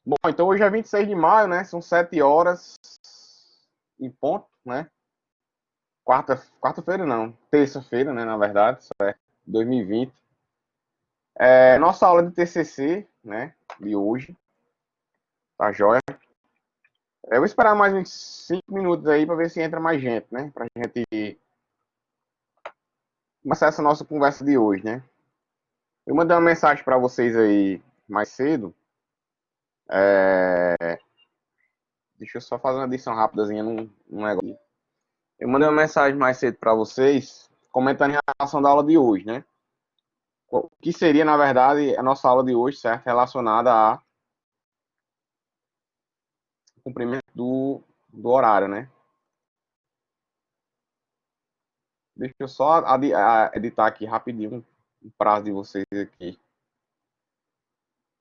Bom, então hoje é 26 de maio, né? São 7 horas em ponto, né? Quarta-feira não, terça-feira, né? Na verdade, 2020. Nossa aula de TCC, né? De hoje, tá joia? Eu vou esperar mais uns 5 minutos aí para ver se entra mais gente, né? Pra gente começar essa nossa conversa de hoje, né? Eu mandei uma mensagem para vocês aí mais cedo. Deixa eu só fazer uma adição rapidazinha num negócio. Eu mandei uma mensagem mais cedo para vocês, comentando em relação da aula de hoje, né? O que seria, na verdade, a nossa aula de hoje, certo? Relacionada ao cumprimento do horário, né? Deixa eu só editar aqui rapidinho o prazo de vocês aqui,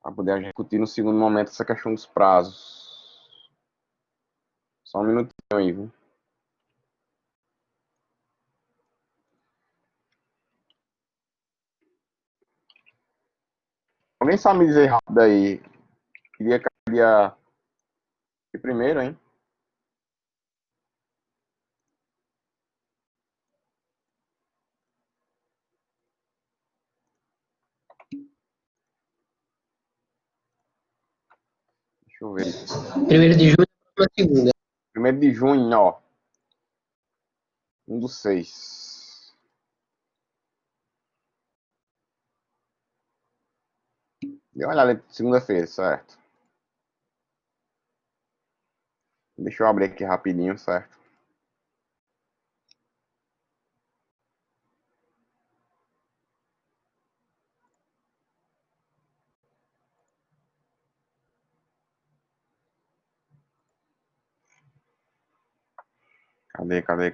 para poder discutir no segundo momento essa questão dos prazos. Só um minutinho aí, viu? Alguém só me dizer rápido aí, queria primeiro, hein? Deixa eu ver. 1º de junho, próxima segunda. 1º de junho, ó. 1/6. Dê uma olhada segunda-feira, certo? Deixa eu abrir aqui rapidinho, certo?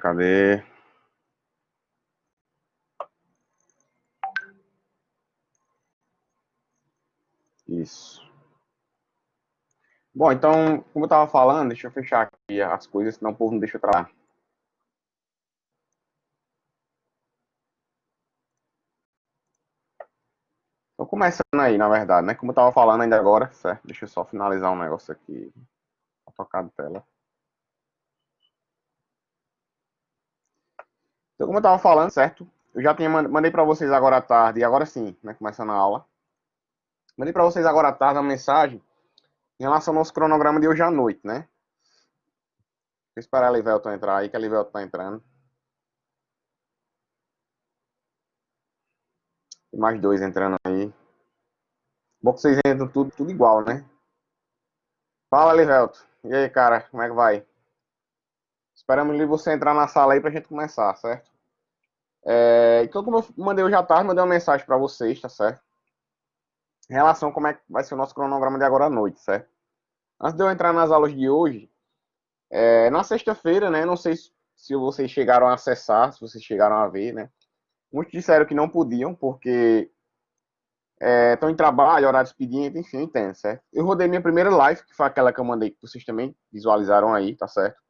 Cadê? Isso. Bom, então, como eu tava falando, deixa eu fechar aqui as coisas, senão o povo não deixa eu trabalhar. Então, começando aí, na verdade, né? Como eu tava falando ainda agora, certo? Deixa eu só finalizar um negócio aqui. Vou tocar de tela. Então, como eu tava falando, certo? Eu já mandei para vocês agora à tarde, e agora sim, né? Começando a aula. Mandei para vocês agora à tarde uma mensagem em relação ao nosso cronograma de hoje à noite, né? Vou esperar a Livelton entrar aí, que a Livelton tá entrando. Tem mais dois entrando aí. Bom que vocês entram tudo igual, né? Fala, Livelton. E aí, cara, como é que vai? Esperamos você entrar na sala aí pra gente começar, certo? Então, como eu mandei hoje à tarde, mandei uma mensagem para vocês, tá certo? Em relação a como é que vai ser o nosso cronograma de agora à noite, certo? Antes de eu entrar nas aulas de hoje, na sexta-feira, né? Não sei se vocês chegaram a acessar, se vocês chegaram a ver, né? Muitos disseram que não podiam, porque estão em trabalho, horário de expediente, enfim, entende, certo? Eu rodei minha primeira live, que foi aquela que eu mandei, que vocês também visualizaram aí, tá certo?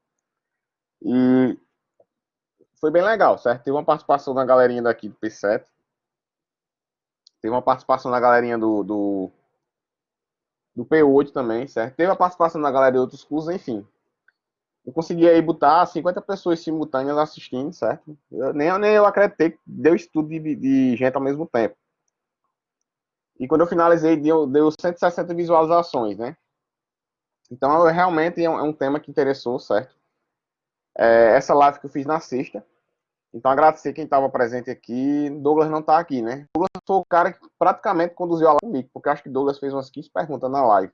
E foi bem legal, certo? Teve uma participação da galerinha daqui do P7, teve uma participação da galerinha do P8 também, certo? Teve a participação da galera de outros cursos, enfim. Eu consegui aí botar 50 pessoas simultâneas assistindo, certo? Nem eu acreditei que deu isso tudo de gente ao mesmo tempo. E quando eu finalizei, deu 160 visualizações, né? Então, realmente é um tema que interessou, certo? Essa live que eu fiz na sexta. Então, agradecer quem estava presente aqui. Douglas não está aqui, né? Douglas foi o cara que praticamente conduziu a live comigo, porque eu acho que Douglas fez umas 15 perguntas na live.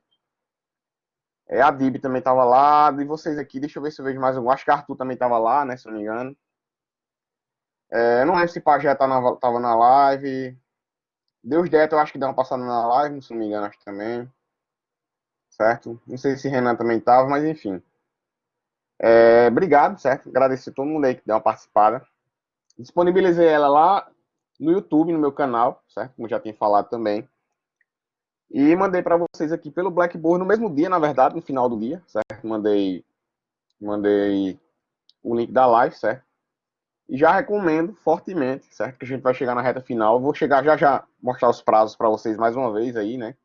A Dib também estava lá. De vocês aqui, deixa eu ver se eu vejo mais algum. Acho que Arthur também estava lá, né? Se eu não me engano. Não lembro se Pajé tava na live. Deus Deto, eu acho que deu uma passada na live, se não me engano, acho que também. Certo? Não sei se Renan também tava, mas enfim. Obrigado, certo? Agradecer a todo mundo aí que deu uma participada. Disponibilizei ela lá no YouTube, no meu canal, certo? Como já tinha falado também. E mandei para vocês aqui pelo Blackboard no mesmo dia, na verdade, no final do dia, certo? Mandei o link da live, certo? E já recomendo fortemente, certo? Que a gente vai chegar na reta final. Eu vou chegar já mostrar os prazos para vocês mais uma vez aí, né?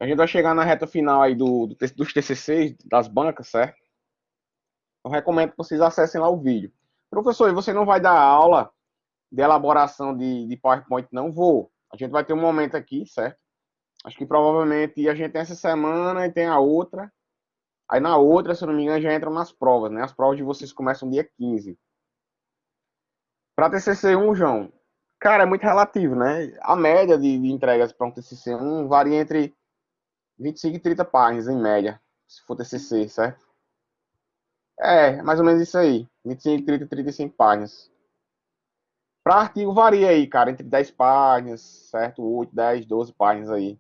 A gente vai chegar na reta final aí dos TCCs, das bancas, certo? Eu recomendo que vocês acessem lá o vídeo. Professor, e você não vai dar aula de elaboração de PowerPoint? Não vou. A gente vai ter um momento aqui, certo? Acho que provavelmente a gente tem essa semana e tem a outra. Aí na outra, se eu não me engano, já entram nas provas, né? As provas de vocês começam dia 15. Para TCC1, João, cara, é muito relativo, né? A média de entregas para um TCC1 varia entre 25 e 30 páginas, em média, se for TCC, certo? É, mais ou menos isso aí. 25, 30, 35 páginas. Para artigo varia aí, cara, entre 10 páginas, certo? 8, 10, 12 páginas aí.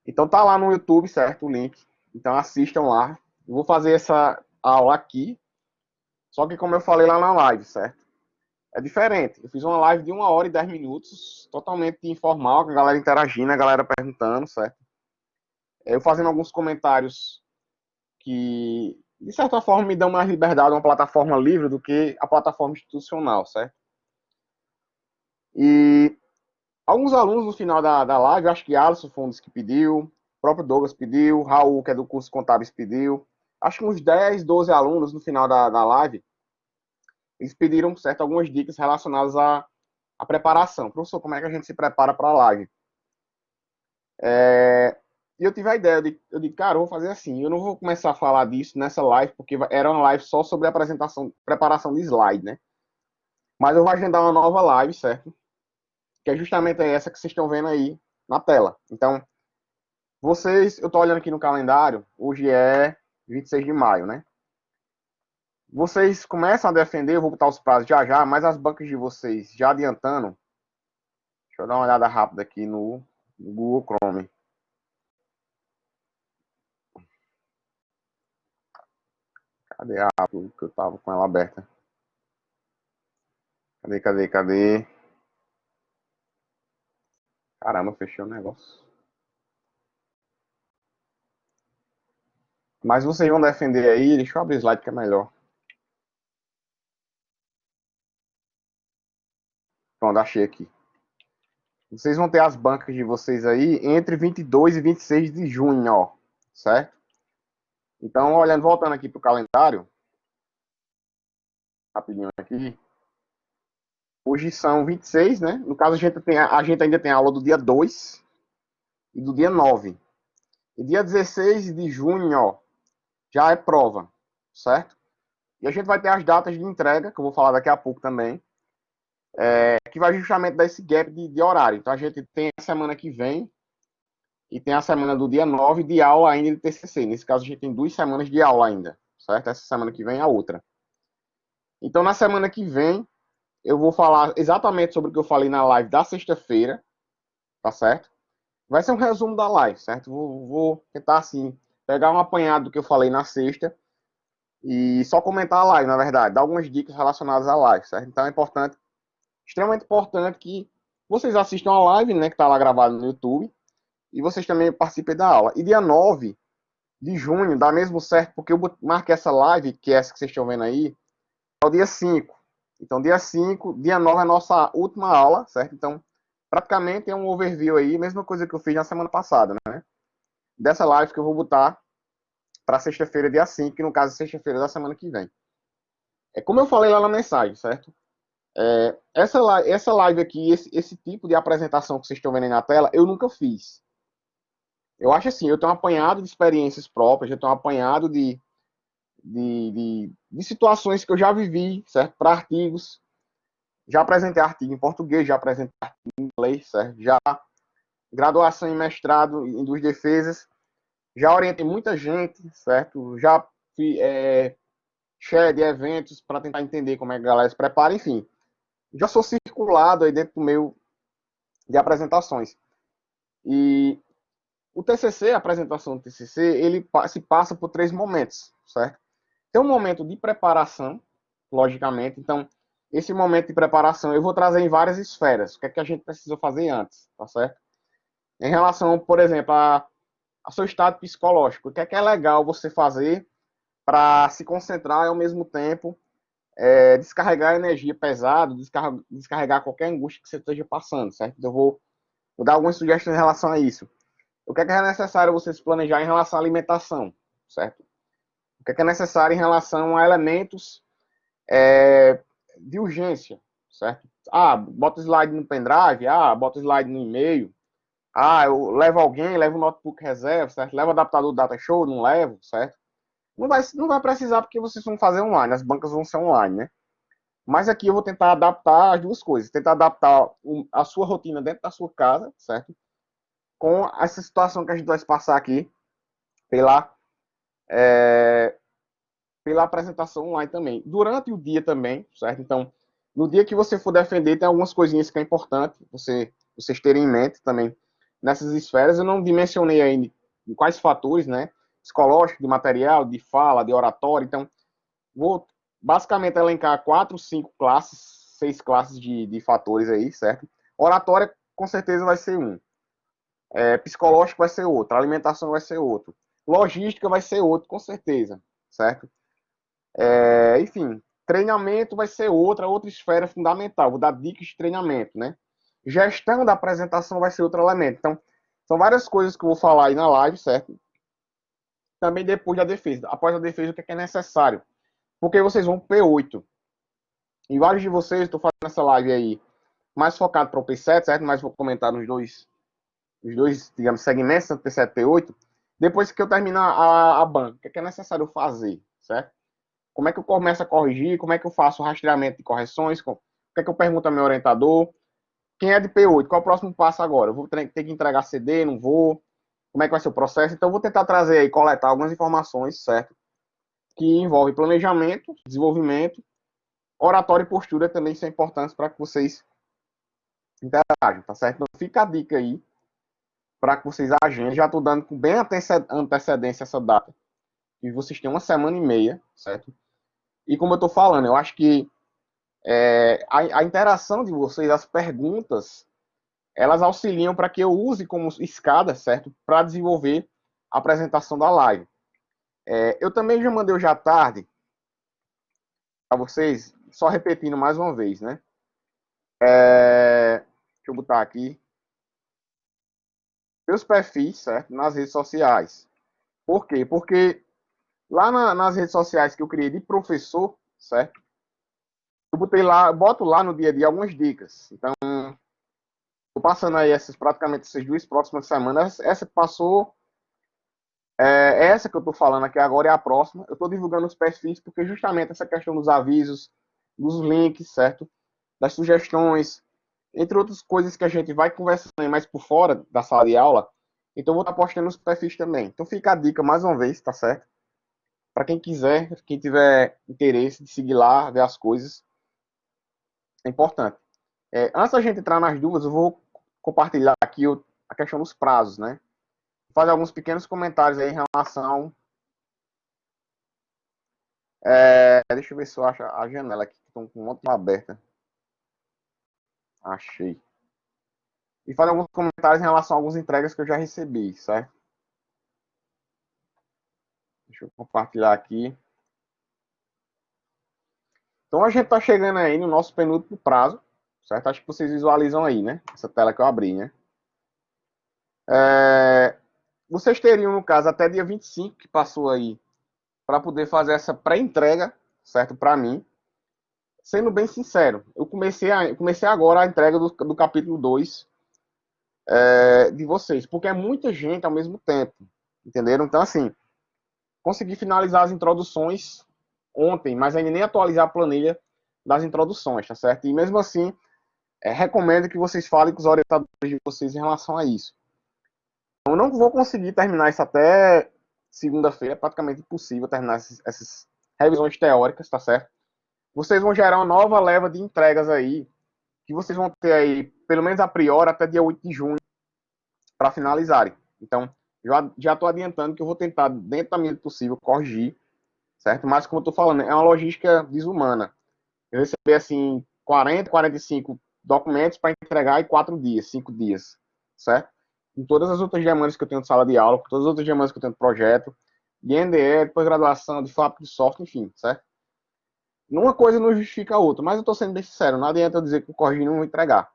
Então tá lá no YouTube, certo? O link. Então assistam lá. Eu vou fazer essa aula aqui, só que como eu falei lá na live, certo? É diferente. Eu fiz uma live de 1 hora e 10 minutos, totalmente informal, com a galera interagindo, a galera perguntando, certo? Eu fazendo alguns comentários que, de certa forma, me dão mais liberdade, uma plataforma livre do que a plataforma institucional, certo? E alguns alunos no final da live, acho que Alisson foi um dos que pediu, o próprio Douglas pediu, Raul, que é do curso Contábeis, pediu. Acho que uns 10, 12 alunos no final da live, eles pediram, certo, algumas dicas relacionadas à preparação. Professor, como é que a gente se prepara para a live? E eu tive a ideia, eu digo, cara, eu vou fazer assim, eu não vou começar a falar disso nessa live, porque era uma live só sobre a apresentação, preparação de slide, né? Mas eu vou agendar uma nova live, certo? Que é justamente essa que vocês estão vendo aí na tela. Então, vocês, eu estou olhando aqui no calendário, hoje é 26 de maio, né? Vocês começam a defender, eu vou botar os prazos já já, mas as bancas de vocês, já adiantando, deixa eu dar uma olhada rápida aqui no Google Chrome. Cadê a aba que eu tava com ela aberta? Cadê? Caramba, fechei o negócio. Mas vocês vão defender aí, deixa eu abrir o slide que é melhor. Pronto, achei aqui. Vocês vão ter as bancas de vocês aí entre 22 e 26 de junho, ó, certo? Então, olhando, voltando aqui pro calendário, rapidinho aqui. Hoje são 26, né? No caso, a gente ainda tem a aula do dia 2 e do dia 9. E dia 16 de junho, ó, já é prova, certo? E a gente vai ter as datas de entrega, que eu vou falar daqui a pouco também, que vai justamente dar esse gap de horário. Então, a gente tem a semana que vem e tem a semana do dia 9 de aula ainda de TCC. Nesse caso, a gente tem 2 semanas de aula ainda, certo? Essa semana que vem é a outra. Então, na semana que vem, eu vou falar exatamente sobre o que eu falei na live da sexta-feira, tá certo? Vai ser um resumo da live, certo? Vou tentar, assim, pegar um apanhado do que eu falei na sexta e só comentar a live, na verdade, dar algumas dicas relacionadas à live, certo? Então é importante, extremamente importante que vocês assistam a live, né, que está lá gravada no YouTube, e vocês também participem da aula. E dia 9 de junho, dá mesmo certo, porque eu marquei essa live, que é essa que vocês estão vendo aí, é o dia 5. Então, dia 5, dia 9 é a nossa última aula, certo? Então, praticamente é um overview aí, mesma coisa que eu fiz na semana passada, né? Dessa live que eu vou botar para sexta-feira, dia 5, que no caso é sexta-feira da semana que vem. É como eu falei lá na mensagem, certo? Essa live aqui, esse tipo de apresentação que vocês estão vendo aí na tela, eu nunca fiz. Eu acho assim, eu tenho um apanhado de experiências próprias, eu tenho um apanhado de situações que eu já vivi, certo? Para artigos. Já apresentei artigo em português, já apresentei artigo em inglês, certo? Já graduação e mestrado em duas defesas. Já orientei muita gente, certo? Já fui share de eventos para tentar entender como é que a galera se prepara, enfim. Já sou circulado aí dentro do meio de apresentações. E o TCC, a apresentação do TCC, ele se passa por 3 momentos, certo? Tem um momento de preparação, logicamente. Então, esse momento de preparação eu vou trazer em várias esferas. O que é que a gente precisa fazer antes, tá certo? Em relação, por exemplo, a seu estado psicológico. O que é legal você fazer para se concentrar e, ao mesmo tempo, descarregar a energia pesada, descarregar qualquer angústia que você esteja passando, certo? Então, eu vou dar algumas sugestões em relação a isso. O que é necessário você se planejar em relação à alimentação, certo? O que é necessário em relação a elementos de urgência, certo? Ah, bota o slide no pendrive, bota o slide no e-mail, eu levo alguém, levo o notebook reserva, certo? Levo o adaptador do data show, não levo, certo? Não vai precisar porque vocês vão fazer online, as bancas vão ser online, né? Mas aqui eu vou tentar adaptar as duas coisas, tentar adaptar a sua rotina dentro da sua casa, certo? Com essa situação que a gente vai passar aqui pela, pela apresentação online também. Durante o dia também, certo? Então, no dia que você for defender, tem algumas coisinhas que é importante vocês terem em mente também nessas esferas. Eu não dimensionei ainda quais fatores, né? Psicológico, de material, de fala, de oratório. Então, vou basicamente elencar 4, 5 classes, 6 classes de fatores aí, certo? Oratória, com certeza, vai ser um. Psicológico vai ser outro. Alimentação vai ser outro. Logística vai ser outro, com certeza, certo? Enfim, treinamento vai ser outra esfera fundamental. Vou dar dicas de treinamento, né? Gestão da apresentação vai ser outro elemento. Então, são várias coisas que eu vou falar aí na live, certo? Também depois da defesa. Após a defesa, o que é necessário? Porque vocês vão pro P8. E vários de vocês, estou fazendo essa live aí mais focado para o P7, certo? Mas vou comentar nos dois, digamos, segmentos, tanto P7 e P8. Depois que eu terminar a banca, o que é necessário fazer, certo? Como é que eu começo a corrigir? Como é que eu faço o rastreamento de correções? O que é que eu pergunto ao meu orientador? Quem é de P8? Qual é o próximo passo agora? Eu vou ter que entregar CD? Não vou? Como é que vai ser o processo? Então, eu vou tentar trazer aí, coletar algumas informações, certo? Que envolvem planejamento, desenvolvimento, oratório e postura também são importantes para que vocês interajam, tá certo? Então, fica a dica aí para que vocês agendem. Já estou dando com bem antecedência essa data. E vocês têm uma semana e meia, certo? E como eu estou falando, eu acho que a interação de vocês, as perguntas, elas auxiliam para que eu use como escada, certo? Para desenvolver a apresentação da live. Eu também já mandei hoje à tarde para vocês, só repetindo mais uma vez, né? Deixa eu botar aqui. Meus perfis, certo? Nas redes sociais. Por quê? Porque lá nas redes sociais que eu criei de professor, certo? Eu boto lá no dia a dia algumas dicas. Então, tô passando aí praticamente essas 2 próximas semanas. Essa que passou, essa que eu tô falando aqui agora é a próxima. Eu tô divulgando os perfis porque justamente essa questão dos avisos, dos links, certo? Das sugestões, entre outras coisas que a gente vai conversando mais por fora da sala de aula. Então, eu vou estar postando os perfis também. Então, fica a dica mais uma vez, tá certo? Para quem quiser, quem tiver interesse de seguir lá, ver as coisas, é importante. Antes da gente entrar nas dúvidas, eu vou compartilhar aqui a questão dos prazos, né? Vou fazer alguns pequenos comentários aí em relação. Deixa eu ver se eu acho a janela aqui, que estão com um monte aberta. Achei. E fazer alguns comentários em relação a algumas entregas que eu já recebi, certo? Deixa eu compartilhar aqui. Então a gente está chegando aí no nosso penúltimo prazo, certo? Acho que vocês visualizam aí, né? Essa tela que eu abri, né? Vocês teriam, no caso, até dia 25, que passou aí, para poder fazer essa pré-entrega, certo? Para mim. Sendo bem sincero, eu comecei agora a entrega do capítulo 2 de vocês, porque é muita gente ao mesmo tempo, entenderam? Então, assim, consegui finalizar as introduções ontem, mas ainda nem atualizar a planilha das introduções, tá certo? E mesmo assim, recomendo que vocês falem com os orientadores de vocês em relação a isso. Eu não vou conseguir terminar isso até segunda-feira, é praticamente impossível terminar essas revisões teóricas, tá certo? Vocês vão gerar uma nova leva de entregas aí, que vocês vão ter aí, pelo menos a priori, até dia 8 de junho, para finalizarem. Então, já estou adiantando que eu vou tentar, dentro da medida possível, corrigir, certo? Mas, como eu estou falando, é uma logística desumana. Eu recebi, assim, 40, 45 documentos para entregar em 4 dias, 5 dias, certo? Com todas as outras demandas que eu tenho de sala de aula, com todas as outras demandas que eu tenho de projeto, de NDE, de pós-graduação, de fábrica de software, enfim, certo? Uma coisa não justifica a outra, mas eu estou sendo bem sincero, não adianta eu dizer que o corrigir não vou entregar.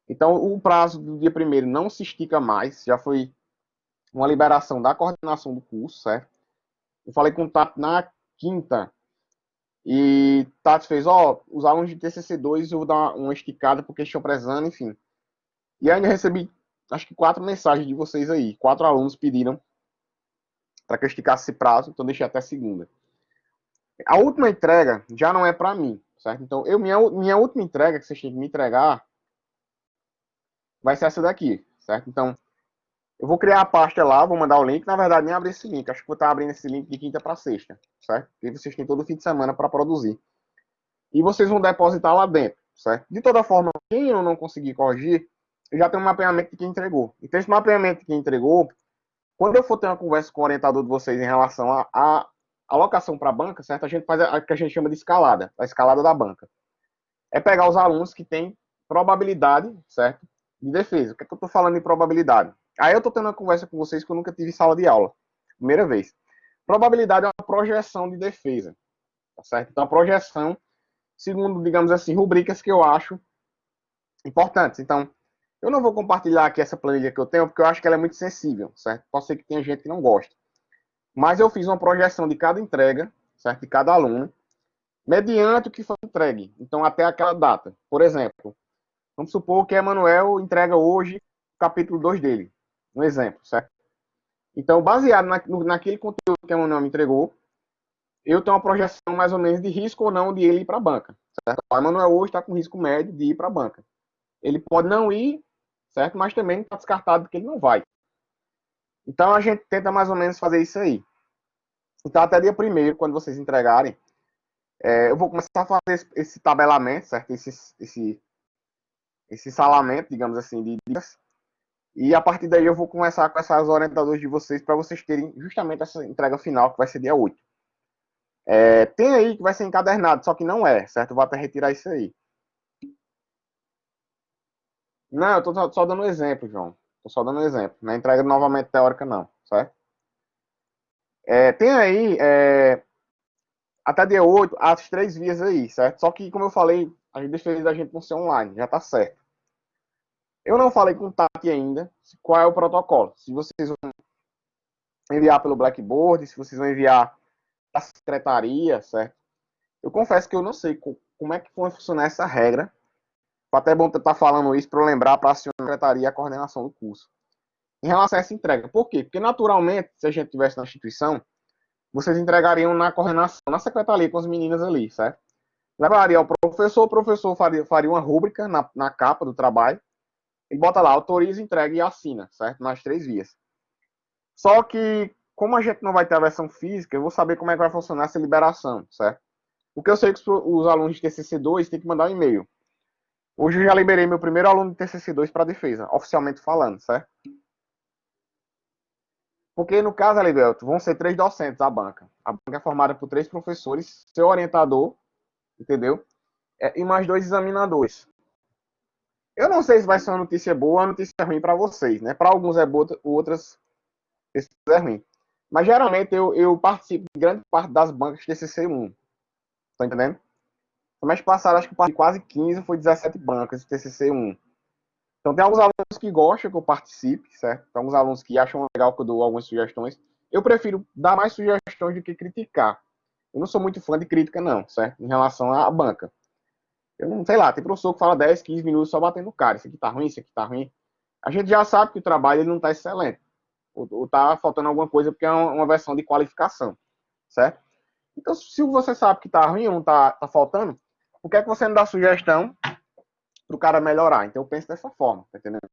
Então, o prazo do dia 1º não se estica mais, já foi uma liberação da coordenação do curso, certo? Eu falei com o Tato na quinta, e Tato fez, os alunos de TCC2 eu vou dar uma esticada porque estão precisando, enfim. E ainda recebi, acho que 4 mensagens de vocês aí. 4 alunos pediram para que eu esticasse esse prazo, então deixei até segunda. A última entrega já não é para mim, certo? Então, minha última entrega que vocês têm que me entregar vai ser essa daqui, certo? Então, eu vou criar a pasta lá, vou mandar o link. Na verdade, nem abrir esse link. Acho que vou estar abrindo esse link de quinta para sexta, certo? E vocês têm todo o fim de semana para produzir. E vocês vão depositar lá dentro, certo? De toda forma, quem eu não conseguir corrigir, eu já tenho um mapeamento de quem entregou. Então, esse mapeamento de quem entregou, quando eu for ter uma conversa com o orientador de vocês em relação à alocação para a banca, certo? A gente faz a que a gente chama de escalada, a escalada da banca. É pegar os alunos que têm probabilidade, certo? De defesa. O que é que eu estou falando de probabilidade? Aí eu estou tendo uma conversa com vocês que eu nunca tive em sala de aula. Primeira vez. Probabilidade é uma projeção de defesa, tá certo? Então, a projeção, segundo, digamos assim, rubricas que eu acho importantes. Então, eu não vou compartilhar aqui essa planilha que eu tenho, porque eu acho que ela é muito sensível, certo? Pode ser que tenha gente que não goste. Mas eu fiz uma projeção de cada entrega, certo? De cada aluno, mediante o que foi entregue. Então, até aquela data. Por exemplo, vamos supor que Emanuel entrega hoje o capítulo 2 dele. Um exemplo, certo? Então, baseado naquele conteúdo que Emanuel me entregou, eu tenho uma projeção mais ou menos de risco ou não de ele ir para a banca. Certo? O Emanuel hoje está com risco médio de ir para a banca. Ele pode não ir, certo? Mas também está descartado que ele não vai. Então, a gente tenta mais ou menos fazer isso aí. Então, até dia 1º, quando vocês entregarem, eu vou começar a fazer esse tabelamento, certo? Esse salamento, digamos assim, de dicas. E a partir daí eu vou começar com essas orientadoras de vocês para vocês terem justamente essa entrega final, que vai ser dia 8. Tem aí que vai ser encadernado, só que não é, certo? Eu vou até retirar isso aí. Não, eu tô só dando um exemplo, João. Tô só dando um exemplo. Não é entrega novamente teórica, não, certo? Tem aí, até dia 8, as 3 vias aí, certo? Só que, como eu falei, a gente fez a gente não ser online, já tá certo. Eu não falei com o Tati ainda qual é o protocolo. Se vocês vão enviar pelo Blackboard, se vocês vão enviar da secretaria, certo? Eu confesso que eu não sei como é que vai funcionar essa regra. Foi até bom estar falando isso para eu lembrar para acionar a secretaria e a coordenação do curso. Em relação a essa entrega. Por quê? Porque naturalmente, se a gente tivesse na instituição, vocês entregariam na coordenação, na secretaria com as meninas ali, certo? Levaria ao professor, o professor faria uma rúbrica na capa do trabalho, ele bota lá, autoriza, entrega e assina, certo? Nas 3 vias. Só que, como a gente não vai ter a versão física, eu vou saber como é que vai funcionar essa liberação, certo? Porque eu sei que os alunos de TCC2 têm que mandar um e-mail. Hoje eu já liberei meu primeiro aluno de TCC2 para defesa, oficialmente falando, certo? Porque no caso, Alibelto, vão ser 3 docentes a banca. A banca é formada por 3 professores, seu orientador, entendeu? E mais 2 examinadores. Eu não sei se vai ser uma notícia boa ou uma notícia ruim para vocês, né? Para alguns é boa, outras é ruim. Mas geralmente eu participo de grande parte das bancas TCC1. Tá entendendo? No mês passado, acho que eu participei de quase 15, foi 17 bancas de TCC1. Então, tem alguns alunos que gostam que eu participe, certo? Tem alguns alunos que acham legal que eu dou algumas sugestões. Eu prefiro dar mais sugestões do que criticar. Eu não sou muito fã de crítica, não, certo? Em relação à banca. Eu não sei lá, tem professor que fala 10, 15 minutos só batendo no cara. Isso aqui tá ruim, isso aqui tá ruim. A gente já sabe que o trabalho ele não tá excelente. Ou tá faltando alguma coisa porque é uma versão de qualificação, certo? Então, se você sabe que tá ruim ou não tá faltando, por que é que você não dá sugestão para o cara melhorar? Então, eu penso dessa forma, tá entendendo?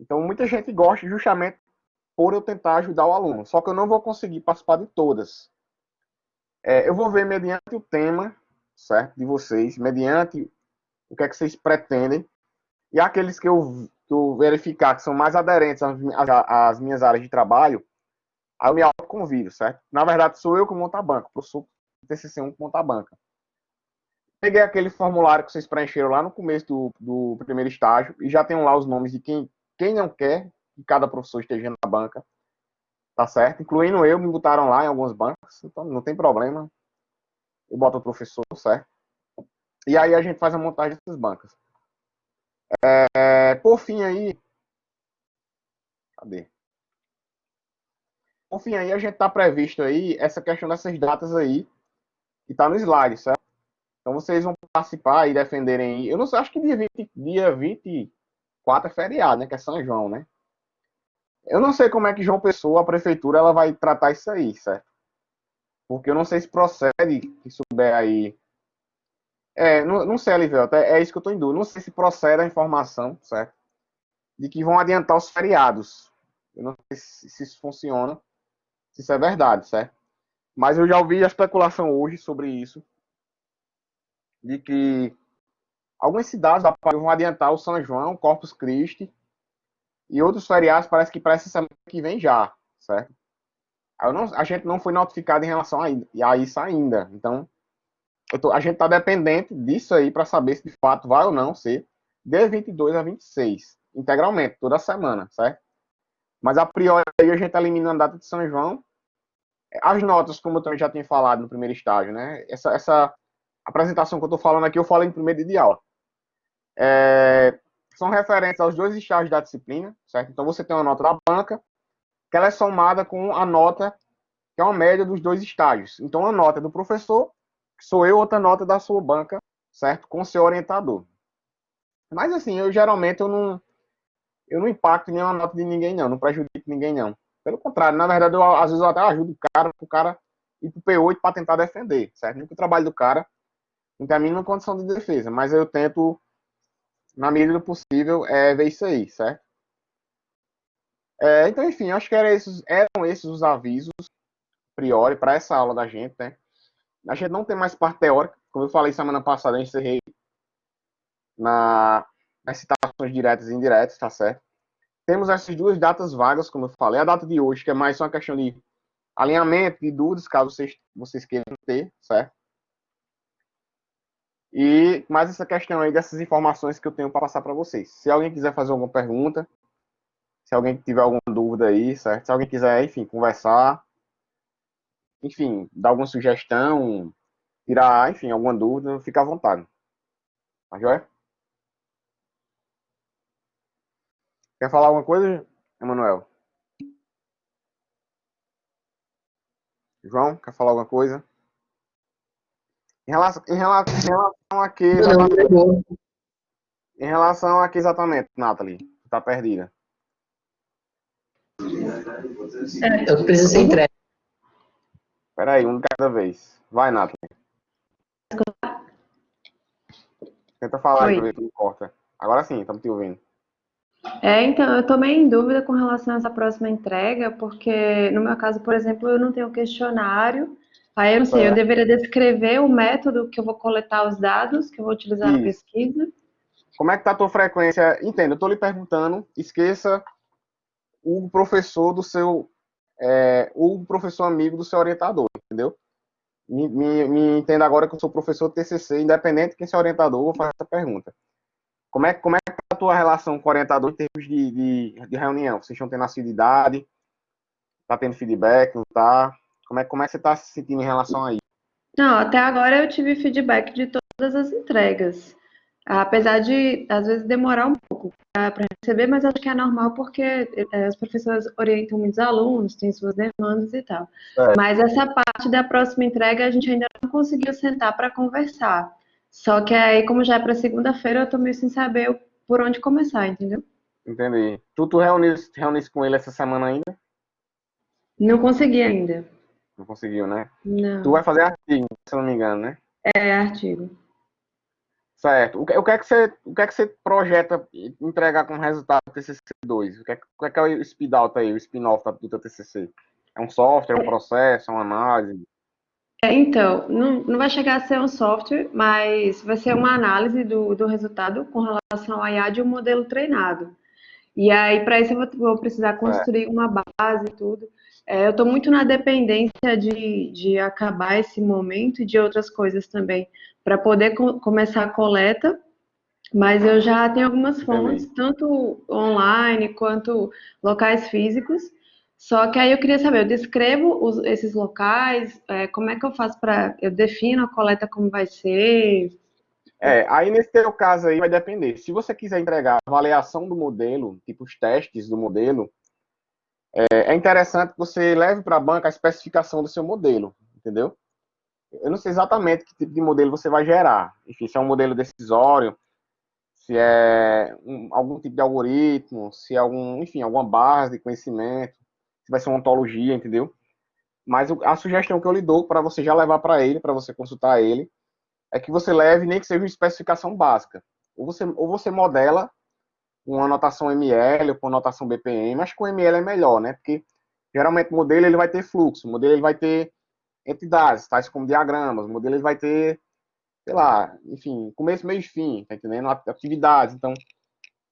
Então, muita gente gosta justamente por eu tentar ajudar o aluno. Só que eu não vou conseguir participar de todas. Eu vou ver mediante o tema, certo? De vocês, mediante o que é que vocês pretendem. E aqueles que eu verificar que são mais aderentes às minhas áreas de trabalho, aí eu me autoconvido, certo? Na verdade, sou eu que monto a banca, o professor TCC1 que monta a banca. Peguei aquele formulário que vocês preencheram lá no começo do primeiro estágio e já tem lá os nomes de quem não quer que cada professor esteja na banca, tá certo? Incluindo eu, me botaram lá em algumas bancas, então não tem problema. Eu boto o professor, certo? E aí a gente faz a montagem dessas bancas. Por fim aí, cadê? Por fim, aí a gente está previsto aí essa questão dessas datas aí, que está no slide, certo? Então vocês vão participar e defenderem. Eu não sei, acho que dia 24 é feriado, né? Que é São João, né? Eu não sei como é que João Pessoa, a prefeitura, ela vai tratar isso aí, certo? Porque eu não sei se procede, que souber aí. Não sei, Livelto, é isso que eu estou em dúvida. Não sei se procede a informação, certo? De que vão adiantar os feriados. Eu não sei se isso funciona, se isso é verdade, certo? Mas eu já ouvi a especulação hoje sobre isso, de que algumas cidades da Paraíba vão adiantar o São João, Corpus Christi e outros feriados, parece que para essa semana que vem já, certo? A gente não foi notificado em relação a isso ainda. Então, a gente está dependente disso aí para saber se de fato vai ou não ser de 22 a 26, integralmente, toda semana, certo? Mas a priori a gente está eliminando a data de São João. As notas, como eu também já tinha falado no primeiro estágio, né? Essa apresentação que eu estou falando aqui, eu falo em primeiro dia de aula. São referentes aos dois estágios da disciplina, certo? Então você tem uma nota da banca, que ela é somada com a nota, que é uma média dos dois estágios. Então a nota é do professor, que sou eu, outra nota da sua banca, certo? Com o seu orientador. Mas assim, eu não impacto nenhuma nota de ninguém, não prejudico ninguém, não. Pelo contrário, na verdade, às vezes eu até ajudo o cara ir pro P8 para tentar defender, certo? Nem que o trabalho do cara não tem a mínima condição de defesa, mas eu tento, na medida do possível, ver isso aí, certo? Então, enfim, acho que eram esses os avisos, a priori, para essa aula da gente, né? A gente não tem mais parte teórica, como eu falei semana passada, eu encerrei nas citações diretas e indiretas, tá certo? Temos essas duas datas vagas, como eu falei. A data de hoje, que é mais uma questão de alinhamento, de dúvidas, caso vocês queiram ter, certo? E mais essa questão aí dessas informações que eu tenho para passar para vocês. Se alguém quiser fazer alguma pergunta, se alguém tiver alguma dúvida aí, certo? Se alguém quiser, enfim, conversar, enfim, dar alguma sugestão, tirar, enfim, alguma dúvida, fica à vontade. Tá joia? Quer falar alguma coisa, Emanuel? João, quer falar alguma coisa? Em relação a que Não, não, exatamente? pegou. Em relação a que exatamente, Nathalie? Tá perdida. Eu preciso ser entregue. Peraí, um de cada vez. Vai, Nathalie. Tenta falar aí Oi. pra ver se não corta. Agora sim, estamos te ouvindo. Então, eu tô meio em dúvida com relação a essa próxima entrega, porque no meu caso, por exemplo, eu não tenho questionário. Aí eu não sei, eu Certo. deveria descrever o método que eu vou coletar os dados, que eu vou utilizar na Isso. pesquisa. Como é que tá a tua frequência? Entendo, eu tô lhe perguntando, esqueça o professor do seu, o professor amigo do seu orientador, entendeu? Me entenda agora que eu sou professor de TCC, independente de quem é orientador, eu vou fazer essa pergunta. Como é que tá a tua relação com o orientador em termos de reunião? Vocês estão tendo assiduidade? Tá tendo feedback, não tá? Como é que você tá se sentindo em relação a isso? Não, até agora eu tive feedback de todas as entregas. Apesar de, às vezes, demorar um pouco para receber, mas acho que é normal porque os professores orientam muitos alunos, têm suas demandas e tal. Mas essa parte da próxima entrega a gente ainda não conseguiu sentar para conversar. Só que aí, como já é para segunda-feira, eu tô meio sem saber por onde começar, entendeu? Entendi. Tu reunisse com ele essa semana ainda? Não consegui ainda. Não conseguiu, né? Tu Não. vai fazer artigo, se eu não me engano, né? É artigo. Certo. O que é que você projeta entregar como resultado do TCC2? O que é o speed out aí, o spin-off do teu TCC? É um software, é um processo, é uma análise? Então, não vai chegar a ser um software, mas vai ser uma análise do resultado com relação ao IA de um modelo treinado. E aí, para isso, eu vou precisar Certo. construir uma base e tudo. Eu estou muito na dependência de acabar esse momento e de outras coisas também, para poder começar a coleta, mas eu já tenho algumas fontes, Entendi. tanto online quanto locais físicos. Só que aí eu queria saber, eu descrevo esses locais, como é que eu faço para, eu defino a coleta como vai ser. Aí nesse teu caso aí vai depender. Se você quiser entregar a avaliação do modelo, tipo os testes do modelo, É interessante que você leve para a banca a especificação do seu modelo, entendeu? Eu não sei exatamente que tipo de modelo você vai gerar. Enfim, se é um modelo decisório, se é algum tipo de algoritmo, se é enfim, alguma base de conhecimento, se vai ser uma ontologia, entendeu? Mas a sugestão que eu lhe dou para você já levar para ele, para você consultar ele, é que você leve nem que seja uma especificação básica. Ou você modela com uma notação ML ou com uma notação BPM, acho que o ML é melhor, né? Porque geralmente o modelo ele vai ter fluxo, o modelo ele vai ter entidades, tais como diagramas, o modelo ele vai ter, sei lá, enfim, começo, meio e fim, tá entendendo? Atividades. Então,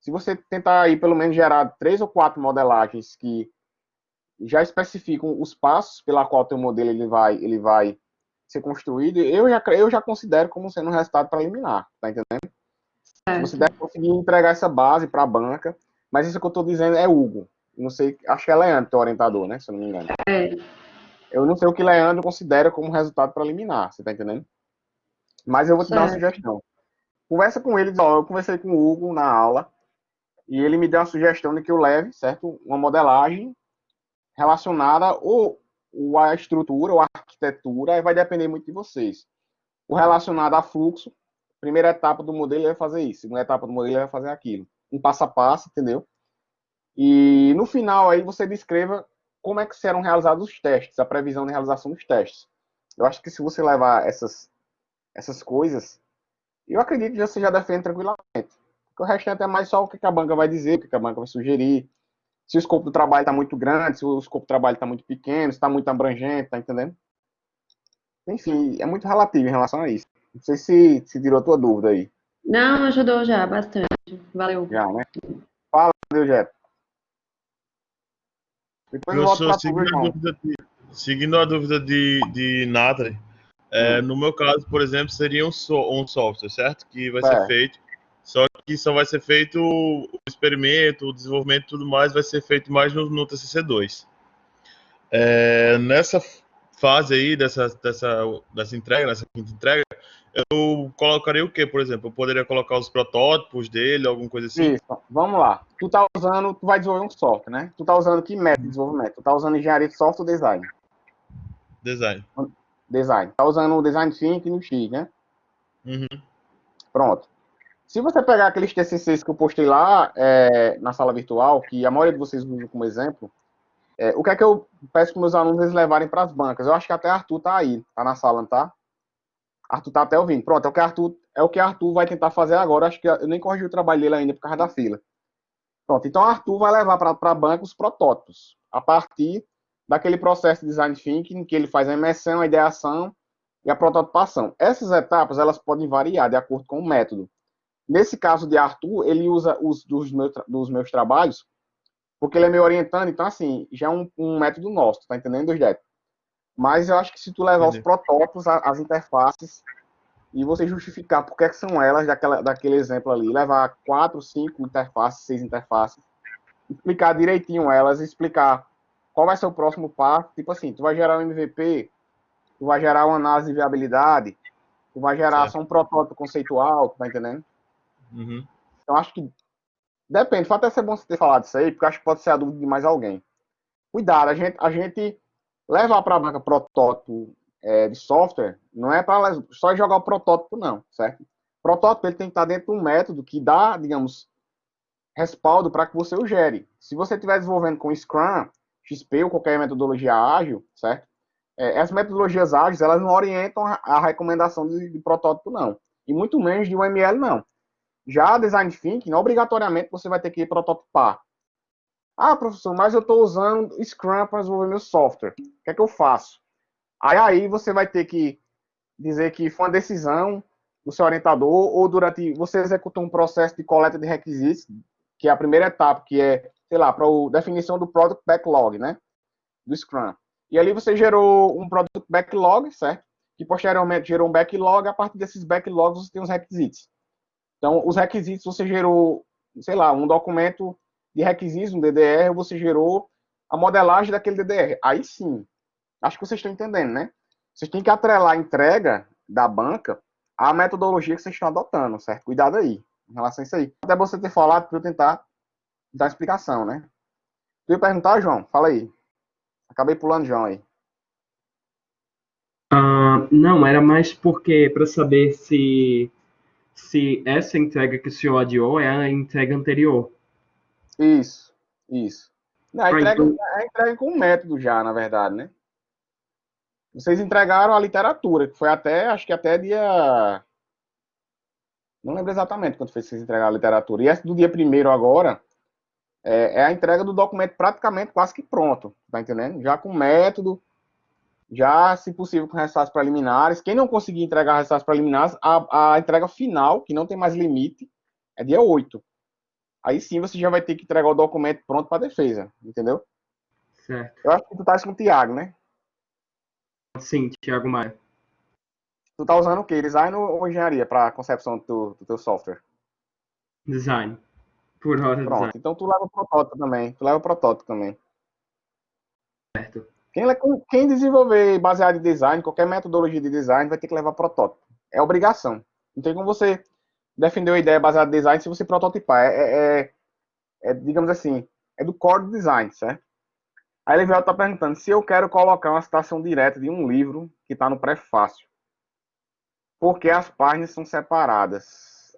se você tentar aí pelo menos gerar 3 ou 4 modelagens que já especificam os passos pela qual o teu modelo ele vai ser construído, eu já considero como sendo um resultado preliminar, tá entendendo? Se você Certo. deve conseguir entregar essa base para a banca, mas isso que eu estou dizendo é Hugo. Não sei, acho que é Leandro, teu orientador, né? Se eu não me engano. É, Eu não sei o que Leandro considera como resultado preliminar, você tá entendendo? Mas eu vou te dar uma certo. sugestão. Conversa com ele, ó, eu conversei com o Hugo na aula, e ele me deu uma sugestão de que eu leve, certo? Uma modelagem relacionada ou à estrutura ou à arquitetura, aí vai depender muito de vocês. O relacionado a fluxo, primeira etapa do modelo ele vai fazer isso, segunda etapa do modelo ele vai fazer aquilo. Um passo a passo, entendeu? E no final aí você descreva como é que serão realizados os testes, a previsão de realização dos testes. Eu acho que se você levar essas coisas, eu acredito que você já defende tranquilamente. Porque o restante é mais só o que a banca vai dizer, o que a banca vai sugerir. Se o escopo do trabalho está muito grande, se o escopo do trabalho está muito pequeno, se está muito abrangente, tá entendendo? Enfim, é muito relativo em relação a isso. Não sei se tirou a tua dúvida aí. Não, ajudou já bastante. Valeu. Já, né? Fala, Jeto. Depois eu volto Professor, para tu, viu, João? seguindo a dúvida de Nathalie, Hum, no meu caso, por exemplo, seria um software, certo? Que vai ser certo. feito, só que só vai ser feito o experimento, o desenvolvimento e tudo mais, vai ser feito mais no TCC2. Nessa fase aí, dessa entrega, nessa quinta entrega, eu colocaria o quê, por exemplo? Eu poderia colocar os protótipos dele, alguma coisa assim? Isso, vamos lá. Tu vai desenvolver um software, né? Tu tá usando que método de desenvolvimento? Tu tá usando engenharia de software ou design? Design. Design. Tá usando o design thinking no X, né? Uhum. Pronto. Se você pegar aqueles TCCs que eu postei lá na sala virtual, que a maioria de vocês usam como exemplo, o que é que eu peço para meus alunos eles levarem para as bancas? Eu acho que até Arthur tá aí, tá na sala, não tá? Arthur tá até ouvindo. Pronto, é o que Arthur vai tentar fazer agora. Acho que eu nem corrigi o trabalho dele ainda por causa da fila. Pronto, então Arthur vai levar para a banca os protótipos, a partir daquele processo de design thinking que ele faz a imersão, a ideação e a prototipação. Essas etapas elas podem variar de acordo com o método. Nesse caso de Arthur, ele usa os dos meus trabalhos, porque ele é meu orientando, então assim, já é um método nosso, tá entendendo, Jeto? Mas eu acho que se tu levar os Entendi. protótipos, as interfaces, e você justificar por que é que são elas, daquele exemplo ali, levar 4, 5 interfaces, 6 interfaces, explicar direitinho elas, explicar qual vai ser o próximo passo, tipo assim, tu vai gerar um MVP, tu vai gerar uma análise de viabilidade, tu vai gerar só Certo. um protótipo conceitual, tá entendendo? Uhum. Então acho que depende, pode até ser bom você ter falado isso aí, porque acho que pode ser a dúvida de mais alguém. Cuidado, a gente levar para a banca protótipo de software, não é para só jogar o protótipo, não, certo? O protótipo ele tem que estar dentro de um método que dá, digamos, respaldo para que você o gere. Se você estiver desenvolvendo com Scrum, XP ou qualquer metodologia ágil, certo? As metodologias ágeis, elas não orientam a recomendação de protótipo, não. E muito menos de UML, não. Já a Design Thinking, obrigatoriamente, você vai ter que prototipar. Ah, professor, mas eu estou usando Scrum para desenvolver meu software. O que é que eu faço? Aí você vai ter que dizer que foi uma decisão do seu orientador ou durante você executou um processo de coleta de requisitos, que é a primeira etapa, que é, sei lá, para a definição do Product Backlog, né? Do Scrum. E ali você gerou um Product Backlog, certo? Que posteriormente gerou um backlog, a partir desses backlogs você tem os requisitos. Então, os requisitos você gerou, sei lá, um documento de requisitos, um DDR, você gerou a modelagem daquele DDR. Aí sim, acho que vocês estão entendendo, né? Vocês têm que atrelar a entrega da banca à metodologia que vocês estão adotando, certo? Cuidado aí, em relação a isso aí. Até você ter falado para eu tentar dar explicação, né? Tu ia perguntar, João? Fala aí. Acabei pulando João aí. Não, era mais porque para saber se essa entrega que o senhor adiou é a entrega anterior. Isso, isso. Não, Então, a entrega com método já, na verdade, né? Vocês entregaram a literatura, que foi até, acho que até dia... Não lembro exatamente quando foi que vocês entregaram a literatura. E essa do dia primeiro agora é a entrega do documento praticamente quase que pronto, tá entendendo? Já com método, já, se possível, com resultados preliminares. Quem não conseguir entregar resultados preliminares, a entrega final, que não tem mais limite, é dia 8. Aí sim você já vai ter que entregar o documento pronto para defesa, entendeu? certo. Eu acho que tu tá com o Thiago, né? Sim, Thiago Maia. Tu tá usando o quê? Design ou engenharia para a concepção do teu software? Design. Por hora, design. Pronto, então tu leva o protótipo também. Tu leva o protótipo também. Certo. Quem desenvolver baseado em design, qualquer metodologia de design, vai ter que levar protótipo. É obrigação. Não tem como você defender uma ideia baseada em design se você prototipar. Digamos assim, é do core do design, certo? Aí ele está perguntando se eu quero colocar uma citação direta de um livro que está no prefácio. Porque as páginas são separadas.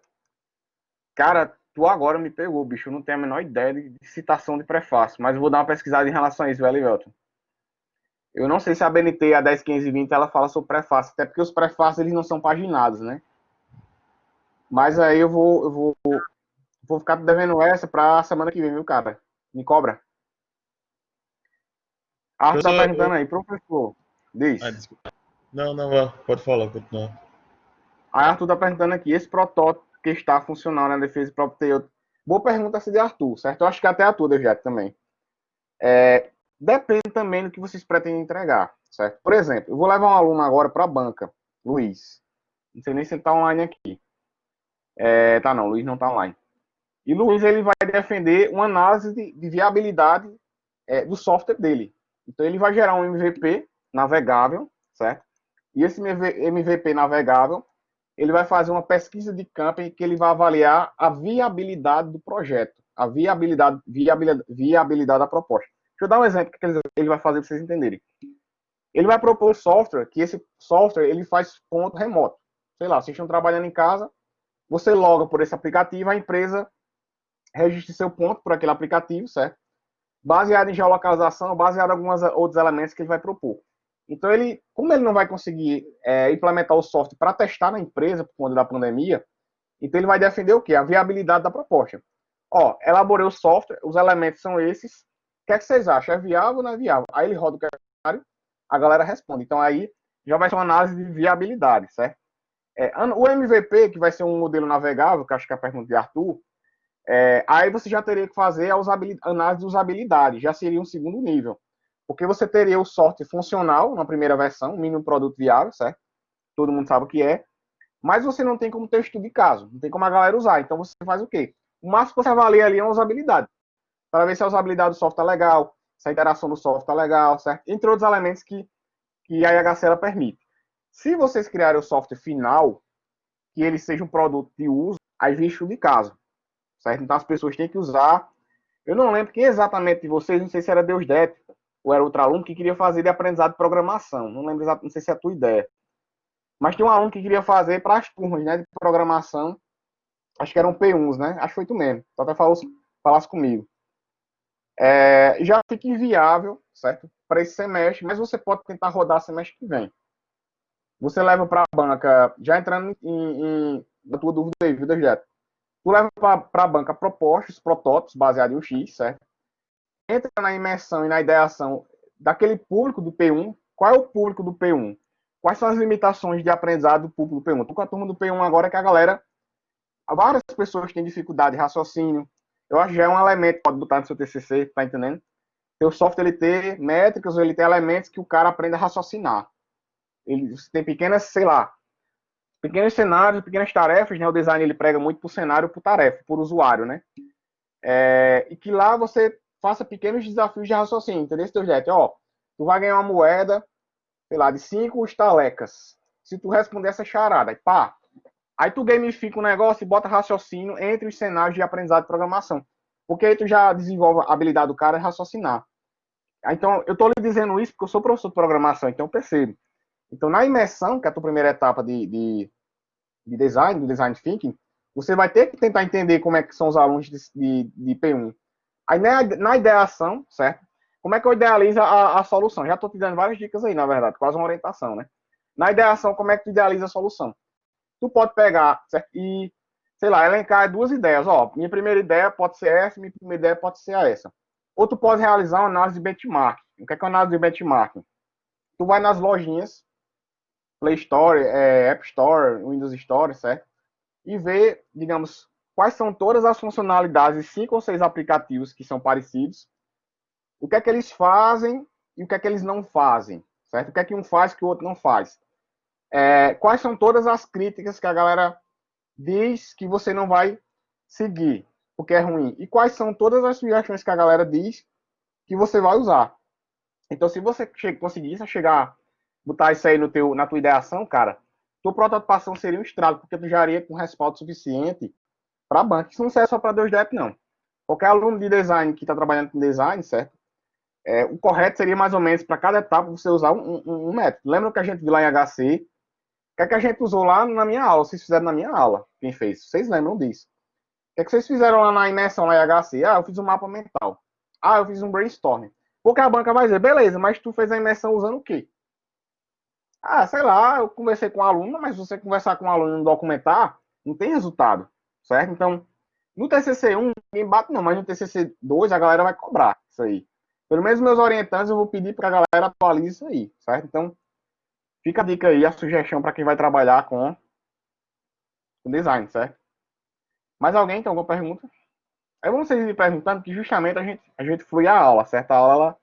Cara, tu agora me pegou, bicho. Eu não tenho a menor ideia de citação de prefácio. Mas eu vou dar uma pesquisada em relação a isso, velho, Velton. Eu não sei se a BNT, a 10, 15 e 20, ela fala sobre prefácio. Até porque os prefácios, eles não são paginados, né? Mas aí eu vou ficar devendo essa pra semana que vem, viu, cara? Me cobra. Arthur tá perguntando aí, professor. Diz. Desculpa. Não, pode falar, continua. Aí Arthur tá perguntando aqui, esse protótipo que está funcionando na defesa própria TI. Boa pergunta essa de Arthur, certo? Eu acho que até a tua, Dejato, também. Depende também do que vocês pretendem entregar, certo? Por exemplo, eu vou levar um aluno agora para a banca, Luiz. Não sei nem se ele está online aqui. Tá não, Luiz não está online. E Luiz, ele vai defender uma análise de viabilidade do software dele. Então, ele vai gerar um MVP navegável, certo? E esse MVP navegável, ele vai fazer uma pesquisa de campo em que ele vai avaliar a viabilidade do projeto, a viabilidade da proposta. Deixa eu dar um exemplo que ele vai fazer para vocês entenderem. Ele vai propor um software, que esse software ele faz ponto remoto. Sei lá, vocês estão trabalhando em casa, você loga por esse aplicativo, a empresa registra seu ponto por aquele aplicativo, certo? Baseado em geolocalização, baseado em alguns outros elementos que ele vai propor. Então, como ele não vai conseguir implementar o software para testar na empresa por conta da pandemia, então ele vai defender o quê? A viabilidade da proposta. Ó, elaborei o software, os elementos são esses. O que é que vocês acham? É viável ou não é viável? Aí ele roda o questionário, a galera responde. Então aí já vai ser uma análise de viabilidade, certo? O MVP, que vai ser um modelo navegável, que acho que é a pergunta de Arthur, aí você já teria que fazer a análise de usabilidade, já seria um segundo nível. Porque você teria o software funcional na primeira versão, mínimo produto viável, certo? Todo mundo sabe o que é. Mas você não tem como ter estudo de caso, não tem como a galera usar. Então você faz o quê? O máximo que você avalia ali é a usabilidade. Para ver se a usabilidade do software está legal, se a interação do software está legal, certo? Entre outros elementos que a IHC ela permite. Se vocês criarem o software final, que ele seja um produto de uso, aí vem estudo de caso, certo? Então as pessoas têm que usar. Eu não lembro quem exatamente de vocês, não sei se era Deusdete ou era outro aluno que queria fazer de aprendizado de programação. Não lembro exatamente, não sei se é a tua ideia. Mas tem um aluno que queria fazer para as turmas, né, de programação. Acho que eram P1s, né? Acho que foi tu mesmo. Tu até falasse comigo. Já fica inviável, certo? Para esse semestre, mas você pode tentar rodar semestre que vem. Você leva para a banca, já entrando na tua dúvida aí, viu, Dejeto? Tu leva para a banca propostas, protótipos baseados em um X, certo? Entra na imersão e na ideação daquele público do P1. Qual é o público do P1? Quais são as limitações de aprendizado do público do P1? Estou com a turma do P1 agora que a galera, várias pessoas têm dificuldade de raciocínio. Eu acho que já é um elemento que pode botar no seu TCC, tá entendendo? Seu software ele tem métricas, ele tem elementos que o cara aprende a raciocinar. Ele tem pequenas, sei lá, pequenos cenários, pequenas tarefas, né? O design ele prega muito por cenário, por tarefa, por usuário, né? E que lá você faça pequenos desafios de raciocínio, entendeu? Esse teu jeito, ó, tu vai ganhar uma moeda, sei lá, de 5 estalecas. Se tu responder essa charada, aí tu gamifica o negócio e bota raciocínio entre os cenários de aprendizado de programação. Porque aí tu já desenvolve a habilidade do cara de raciocinar. Então, eu estou lhe dizendo isso porque eu sou professor de programação, então eu percebo. Então, na imersão, que é a tua primeira etapa de design, do design thinking, você vai ter que tentar entender como é que são os alunos de P1. Aí, na ideação, certo? Como é que eu idealizo a solução? Já estou te dando várias dicas aí, na verdade, quase uma orientação, né? Na ideação, como é que tu idealiza a solução? Tu pode pegar, certo? E, sei lá, elencar duas ideias. Ó, minha primeira ideia pode ser essa, minha primeira ideia pode ser essa. Ou tu pode realizar uma análise de benchmark. O que é uma análise de benchmark? Tu vai nas lojinhas, Play Store, App Store, Windows Store, certo? E vê, digamos, quais são todas as funcionalidades de 5 ou 6 aplicativos que são parecidos, o que é que eles fazem e o que é que eles não fazem, certo? O que é que um faz que o outro não faz. Quais são todas as críticas que a galera diz que você não vai seguir, porque é ruim. E quais são todas as sugestões que a galera diz que você vai usar. Então, se você conseguisse chegar, botar isso aí na tua ideação, cara, tua prototipação seria um estralo, porque tu já iria com respaldo suficiente para a banca. Isso não serve só para 2DEP, não. Qualquer aluno de design que está trabalhando com design, certo? O correto seria mais ou menos para cada etapa você usar um método. Lembra o que a gente viu lá em HC? O que é que a gente usou lá na minha aula? Vocês fizeram na minha aula. Quem fez? Vocês lembram disso? O que é que vocês fizeram lá na imersão lá em HC? Ah, eu fiz um mapa mental. Ah, eu fiz um brainstorming. Porque a banca vai dizer, beleza, mas tu fez a imersão usando o quê? Ah, sei lá, eu conversei com o aluno, mas se você conversar com o aluno e não documentar, não tem resultado, certo? Então, no TCC1, ninguém bate não, mas no TCC2 a galera vai cobrar isso aí. Pelo menos meus orientantes eu vou pedir para a galera atualizar isso aí, certo? Então, fica a dica aí, a sugestão para quem vai trabalhar com design, certo? Mais alguém tem alguma pergunta? Aí vocês me perguntando que justamente a gente flui a aula, certo? A aula,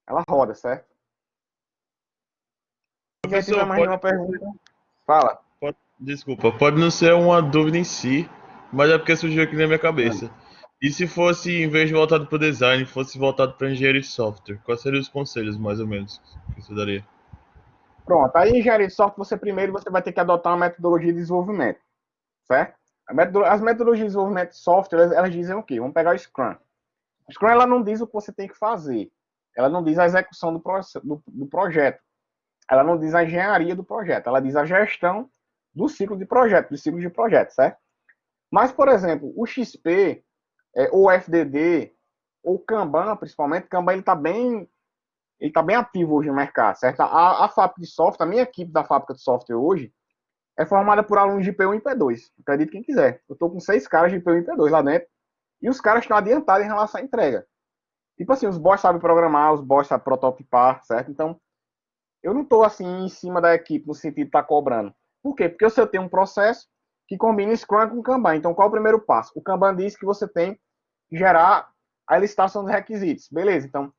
ela roda, certo? Se tiver Professor, mais nenhuma pergunta, fala. desculpa, pode não ser uma dúvida em si, mas é porque surgiu aqui na minha cabeça. E se fosse, em vez de voltado para o design, fosse voltado para engenharia de software, quais seriam os conselhos, mais ou menos, que você daria? Pronto, aí em engenharia de software, você vai ter que adotar uma metodologia de desenvolvimento, certo? As metodologias de desenvolvimento de software, elas dizem o quê? Vamos pegar o Scrum. O Scrum, ela não diz o que você tem que fazer. Ela não diz a execução do projeto. Ela não diz a engenharia do projeto. Ela diz a gestão do ciclo de projeto, certo? Mas, por exemplo, o XP, ou o FDD, ou o Kanban, principalmente, o Kanban ele está bem ativo hoje no mercado, certo? A fábrica de software, a minha equipe da fábrica de software hoje, é formada por alunos de P1 e P2. Acredite quem quiser. Eu estou com 6 caras de P1 e P2 lá dentro. E os caras estão adiantados em relação à entrega. Tipo assim, os boys sabem programar, os boys sabem prototipar, certo? Então, eu não estou assim em cima da equipe no sentido de estar cobrando. Por quê? Porque eu tenho um processo que combina Scrum com Kanban. Então, qual é o primeiro passo? O Kanban diz que você tem que gerar a licitação dos requisitos. Beleza, então,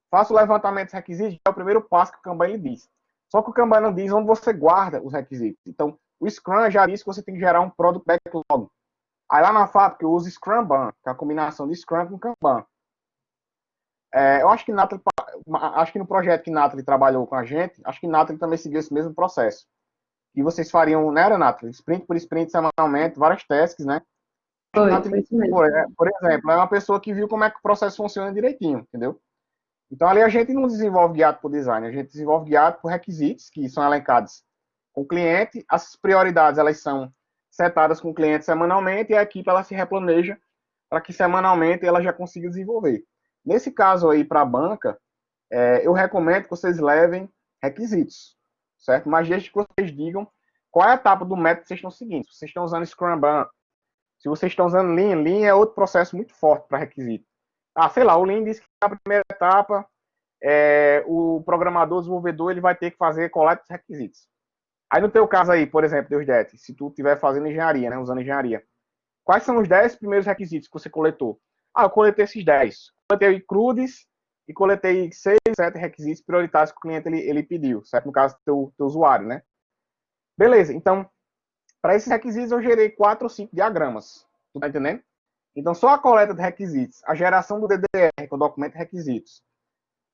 faça o levantamento dos requisitos, é o primeiro passo que o Kanban ele diz. Só que o Kanban não diz onde você guarda os requisitos. Então, o Scrum já diz que você tem que gerar um Product Backlog. Aí lá na fábrica eu uso Scrumban, que é a combinação de Scrum com Kanban. Eu acho que no projeto que Nathalie trabalhou com a gente, acho que Nathalie também seguiu esse mesmo processo. E vocês fariam, né, Nathalie? Sprint por sprint, semanalmente, várias tasks, né? Foi Nathalie, isso mesmo. por exemplo, é uma pessoa que viu como é que o processo funciona direitinho, entendeu? Então ali a gente não desenvolve guiado por design, a gente desenvolve guiado por requisitos que são elencados com o cliente. As prioridades, elas são setadas com o cliente semanalmente e a equipe ela se replaneja para que semanalmente ela já consiga desenvolver. Nesse caso aí, para a banca, eu recomendo que vocês levem requisitos, certo? Mas desde que vocês digam qual é a etapa do método que vocês estão seguindo. Se vocês estão usando Scrumban, se vocês estão usando Lean, Lean é outro processo muito forte para requisito. Ah, sei lá, o Lean diz que na primeira etapa, o programador, o desenvolvedor, ele vai ter que fazer coleta de requisitos. Aí no teu caso aí, por exemplo, Deusdete, se tu estiver fazendo engenharia, né, usando engenharia, quais são os 10 primeiros requisitos que você coletou? Ah, eu coletei esses 10. Coletei crudes e coletei 6, 7 requisitos prioritários que o cliente ele pediu, certo? No caso do teu usuário, né? Beleza, então, para esses requisitos eu gerei 4 ou 5 diagramas. Tu tá entendendo? Então, só a coleta de requisitos, a geração do DDR, que é o documento de requisitos,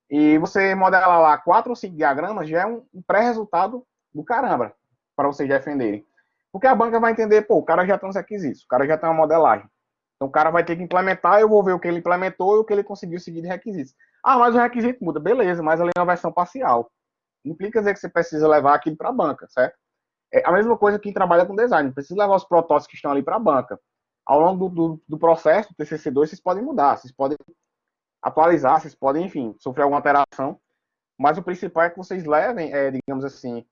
e você modelar lá 4 ou 5 diagramas, já é um pré-resultado do caramba, para vocês defenderem. Porque a banca vai entender, pô, o cara já tem os requisitos, o cara já tem uma modelagem. Então o cara vai ter que implementar, eu vou ver o que ele implementou e o que ele conseguiu seguir de requisitos. Ah, mas o requisito muda, beleza, mas ali é uma versão parcial. Não implica dizer que você precisa levar aquilo para a banca, certo? É a mesma coisa que trabalha com design, precisa levar os protótipos que estão ali para a banca. Ao longo do processo, do TCC2, vocês podem mudar, vocês podem atualizar, vocês podem, enfim, sofrer alguma alteração, mas o principal é que vocês levem, digamos assim,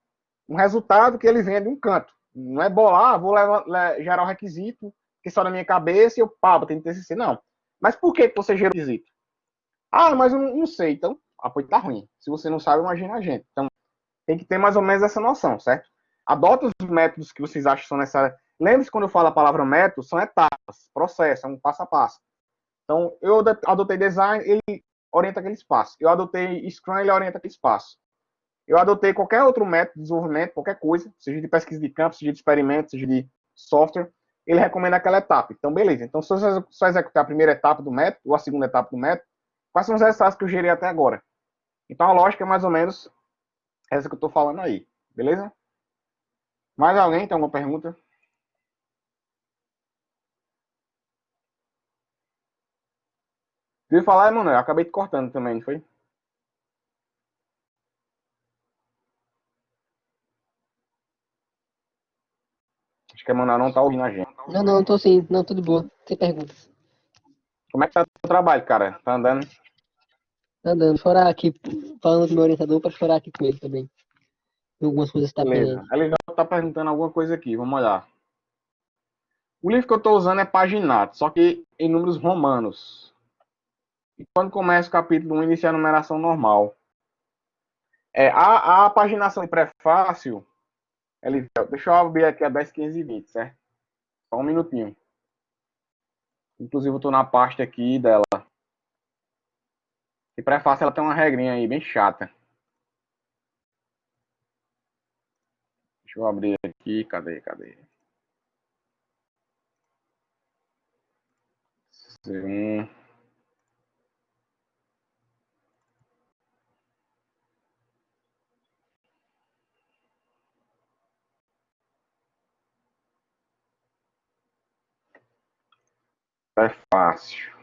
um resultado que ele venha de um canto. Não é bolar, vou gerar um requisito que só na minha cabeça e eu, pá, botei no TCC. Não. Mas por que você gerou o requisito? Ah, mas eu não sei. Então, apoio tá ruim. Se você não sabe, imagina a gente. Então, tem que ter mais ou menos essa noção, certo? Adota os métodos que vocês acham que são necessários. Lembre-se, quando eu falo a palavra método, são etapas, processo, é um passo a passo. Então, eu adotei design, ele orienta aquele espaço. Eu adotei Scrum, ele orienta aquele espaço. Eu adotei qualquer outro método de desenvolvimento, qualquer coisa, seja de pesquisa de campo, seja de experimento, seja de software, ele recomenda aquela etapa. Então, beleza. Então, se eu só executar a primeira etapa do método, ou a segunda etapa do método, quais são os resultados que eu gerei até agora? Então, a lógica é mais ou menos essa que eu estou falando aí. Beleza? Mais alguém tem alguma pergunta? Viu falar, Emanuel? Eu acabei te cortando também, não foi? Acho que a Emanuel não tá ouvindo a gente. Não, não, tô sim. Não, tudo boa. Sem perguntas. Como é que tá o trabalho, cara? Tá andando? Tá andando. Chorar aqui, falando com o meu orientador para chorar aqui com ele também. Tem algumas coisas que tá Beleza. pendente. Ele já tá perguntando alguma coisa aqui, vamos olhar. O livro que eu estou usando é Paginato, só que em números romanos. E quando começa o capítulo 1, inicia a numeração normal. A paginação de prefácio, deixa eu abrir aqui a 10, 15 e 20, certo? Só um minutinho. Inclusive eu estou na pasta aqui dela. E prefácio ela tem uma regrinha aí, bem chata. Deixa eu abrir aqui, cadê? C1. Prefácio.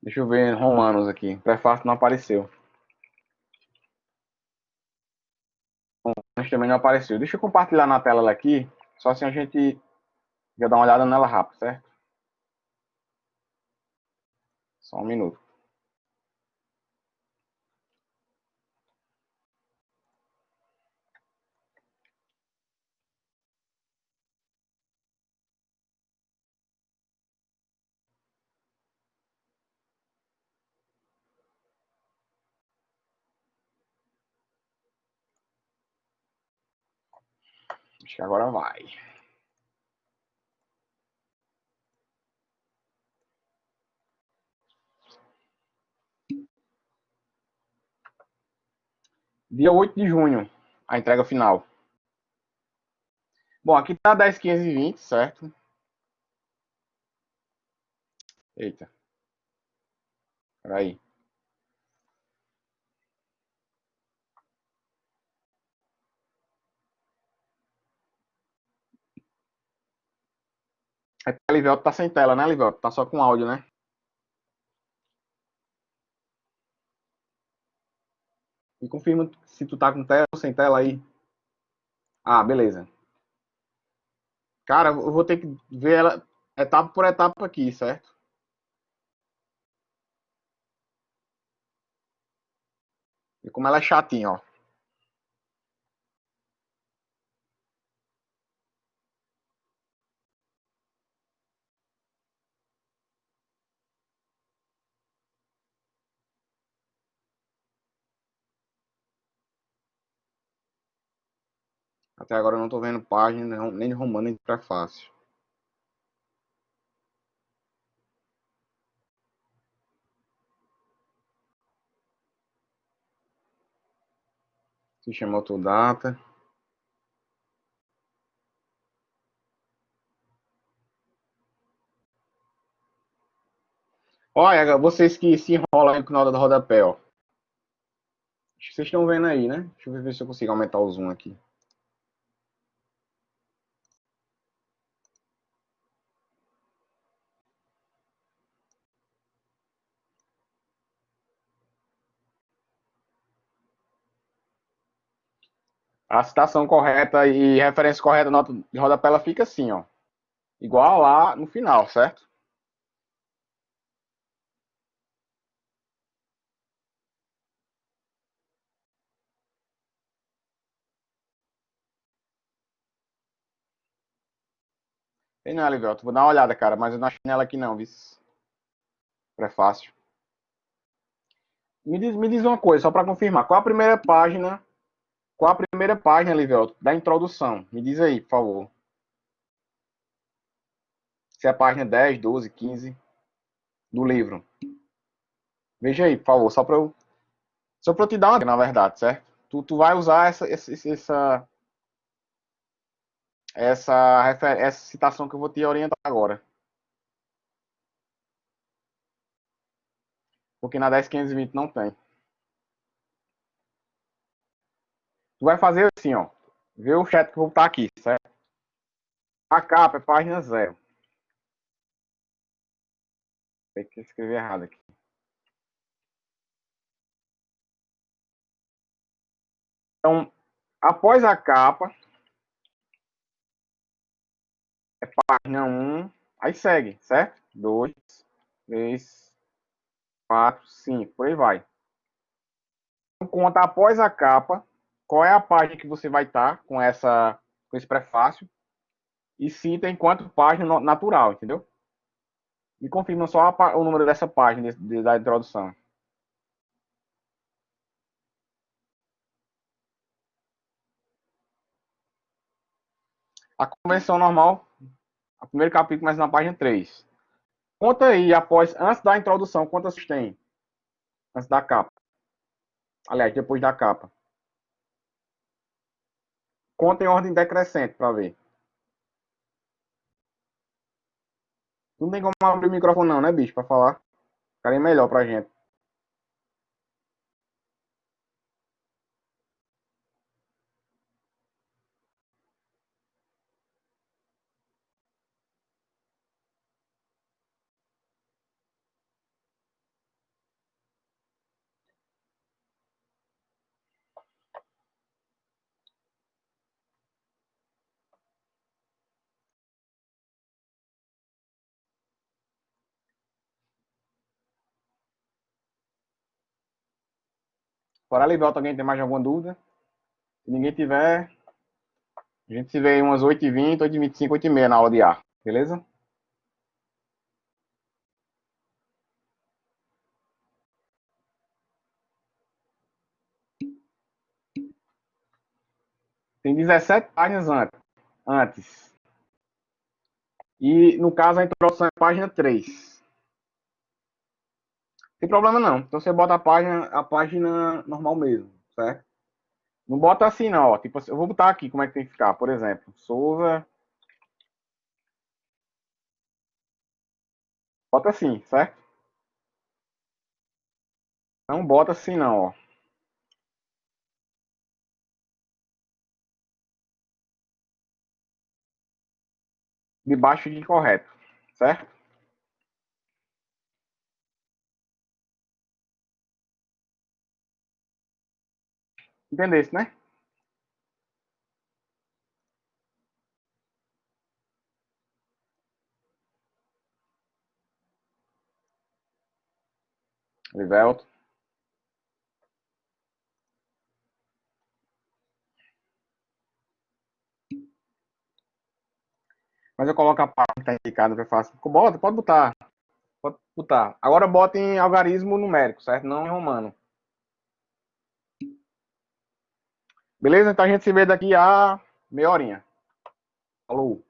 Deixa eu ver romanos aqui. Prefácio não apareceu. Mas também não apareceu. Deixa eu compartilhar na tela aqui. Só assim a gente já dá uma olhada nela rápido, certo? Só um minuto. Acho que agora vai. Dia 8 de junho, a entrega final. Bom, aqui tá 10, 15 e 20, certo? Eita. Peraí. A Livelto tá sem tela, né, Livelto? Tá só com áudio, né? Me confirma se tu tá com tela ou sem tela aí. Ah, beleza. Cara, eu vou ter que ver ela etapa por etapa aqui, certo? E como ela é chatinha, ó. Até agora eu não tô vendo página, nem de romano, nem de prefácio. Sistema Autodata. Olha, vocês que se enrolam aí com nota do rodapé, ó. Acho que vocês estão vendo aí, né? Deixa eu ver se eu consigo aumentar o zoom aqui. A citação correta e referência correta, nota de rodapé, ela fica assim, ó. Igual lá no final, certo? Tem não, Livelto. Vou dar uma olhada, cara, mas eu não achei nela aqui não, viu? Prefácio. Me diz uma coisa, só para confirmar. Qual a primeira página? Qual a primeira página, Livelto, da introdução? Me diz aí, por favor. Se é a página 10, 12, 15 do livro. Veja aí, por favor, só para eu te dar uma, na verdade, certo? Tu vai usar essa citação que eu vou te orientar agora. Porque na 10.520 não tem. Tu vai fazer assim, ó. Vê o chat que eu vou botar aqui, certo? A capa é página 0. Tem que escrever errado aqui. Então, após a capa, é página 1, aí segue, certo? 2, 3, 4, 5, por aí vai. Então, conta após a capa, qual é a página que você vai estar com esse prefácio e cita enquanto página natural, entendeu? E confirma só o número dessa página da introdução. A convenção normal, o primeiro capítulo começa na página 3. Conta aí, antes da introdução, quantas tem? Antes da capa. Aliás, depois da capa. Conta em ordem decrescente para ver. Não tem como abrir o microfone não, né, bicho, para falar. Ficaria melhor pra gente. Fora ali, volta, alguém tem mais alguma dúvida? Se ninguém tiver, a gente se vê aí umas 8h20, 8h25, 8h30 na aula de ar. Beleza? Tem 17 páginas antes. E, no caso, a introdução é página 3. Não tem problema não. Então você bota a página normal mesmo, certo? Não bota assim não, ó. Tipo, eu vou botar aqui como é que tem que ficar. Por exemplo, Souza. Bota assim, certo? Não bota assim não, ó. Debaixo de correto, certo? Entendesse, né? Livelto. Mas eu coloco a parte que tá indicada para fácil. Bota, pode botar. Pode botar. Agora bota em algarismo numérico, certo? Não em romano. Beleza? Então a gente se vê daqui a meia horinha. Falou.